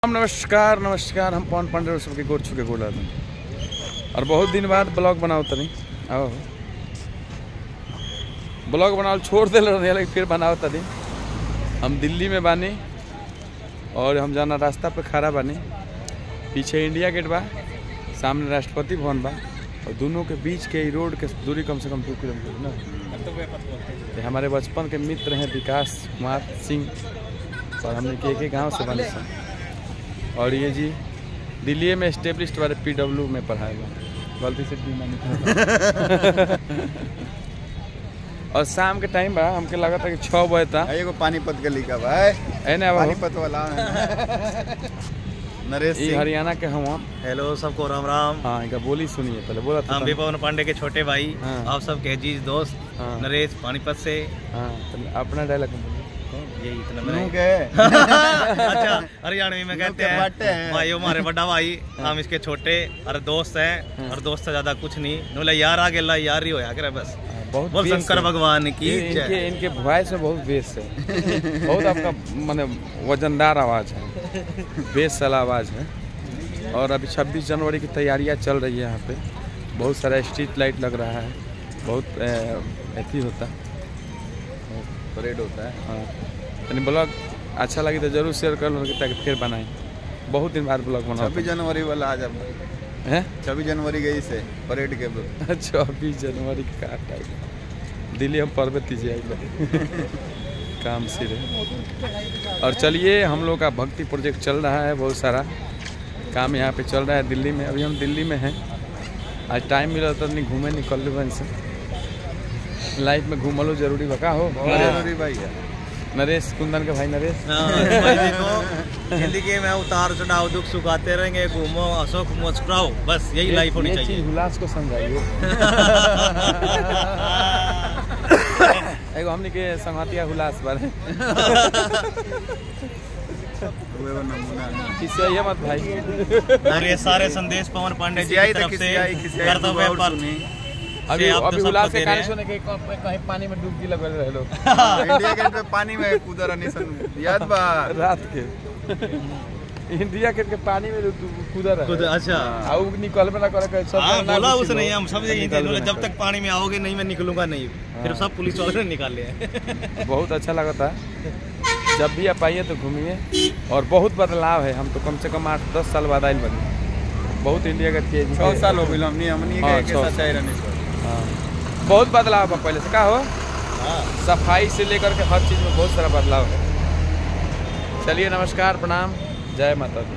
नमस्कार नमस्कार, हम पवन पांडे सबके गोर छुके गोल और बहुत दिन बाद ब्लॉग बनाओ तनी आओ ब्लॉग बनाओ छोड़ दे लेकिन फिर बनाओ तनी। हम दिल्ली में बानी और हम जाना रास्ता पे खड़ा बानी। पीछे इंडिया गेट बा, सामने राष्ट्रपति भवन बा और दोनों के बीच के रोड के दूरी कम से कम 2 किलोमीटर ना। हमारे बचपन के मित्र हैं विकास कुमार सिंह और हमने के गांव से बने सन। और ये जी दिल्ली में एस्टेब्लिश्ड वाले PW में पढ़ाएगा, गलती से टीम नहीं। और शाम के टाइम बा, हमके लगा था कि 6 बजे था। एगो पानीपत गली का भाई पानीपत वाला नरेश सिंह हरियाणा के हम। हेलो सबको राम राम। हाँ इनका बोली सुनिए पहले बोला था। हम भी पवन पांडे के छोटे भाई। हाँ। आप सब के अजीज दोस्त। हाँ। नरेश पानीपत से। हाँ तो अपना डायलॉग यही इतना मैंने अच्छा हरियाणवी में कहते हैं भाई हमारे बड़ा भाई, हम इसके छोटे और दोस्त हैं। और दोस्त से ज्यादा कुछ नहीं, नोले यार आगे ला यार ही होया करे बस। बहुत बोल शंकर भगवान की। इनके वॉइस में बहुत बेस है, बहुत आपका माने वजनदार आवाज़ है, बेस वाला आवाज़ है। और अभी 26 जनवरी की तैयारियां चल रही है यहाँ पे। बहुत सारा स्ट्रीट लाइट लग रहा है, बहुत ऐसी होता है, परेड होता है। हाँ यानी ब्लॉग अच्छा लगी तो जरूर शेयर कर लो ताकि फिर बनाएं। बहुत दिन बाद ब्लॉग बनाओ। 26 जनवरी वाला आज है 26 जनवरी गई से परेड के 26 जनवरी का टाइम दिल्ली हम पर्व तीजे काम सिरे। और चलिए हम लोग का भक्ति प्रोजेक्ट चल रहा है, बहुत सारा काम यहाँ पे चल रहा है दिल्ली में। अभी हम दिल्ली में हैं, आज टाइम मिला तो नहीं घूमे निकल बन से। लाइफ में घूमलो जरूरी बका हो जरूरी भाई है। नरेश कुंदन के भाई नरेश जिंदगी में उतार चढ़ाव दुख सुख आते रहेंगे, घूमो हंसो मुस्कुराओ, बस यही लाइफ होनी चाहिए। हुलास को समझाइए। एगो हमने के संगतिया हुलास बारे किसी ये मत भाई। और ये सारे संदेश पवन पांडे जी की तरफ से कर्तव्य पर अभी हुलास के कारण सुने के कहीं पानी में डुबकी लगल रहे लोग। इंडिया गेट पे पानी में कूदा रहनी सन याद बा रात के। इंडिया गेट के पानी में कूदा रहे। अच्छा आउ निकल में ना करे सब। हां बोला उसने, हम सब यही थे, जब तक पानी में आओगे नहीं मैं निकलूंगा नहीं। फिर सब पुलिस वाले ने निकाल लिया। बहुत अच्छा लगा था। जब भी आप आइए तो घूमिए। और बहुत बदलाव है, हम तो कम से कम 8-10 साल बाद आइल बनी। बहुत इंडिया गेट के 6 साल हो गए हमनी के साथ आए रहने। बहुत बदलाव है पहले से का हो। सफाई से लेकर के हर चीज़ में बहुत सारा बदलाव है। चलिए नमस्कार प्रणाम, जय माता दी।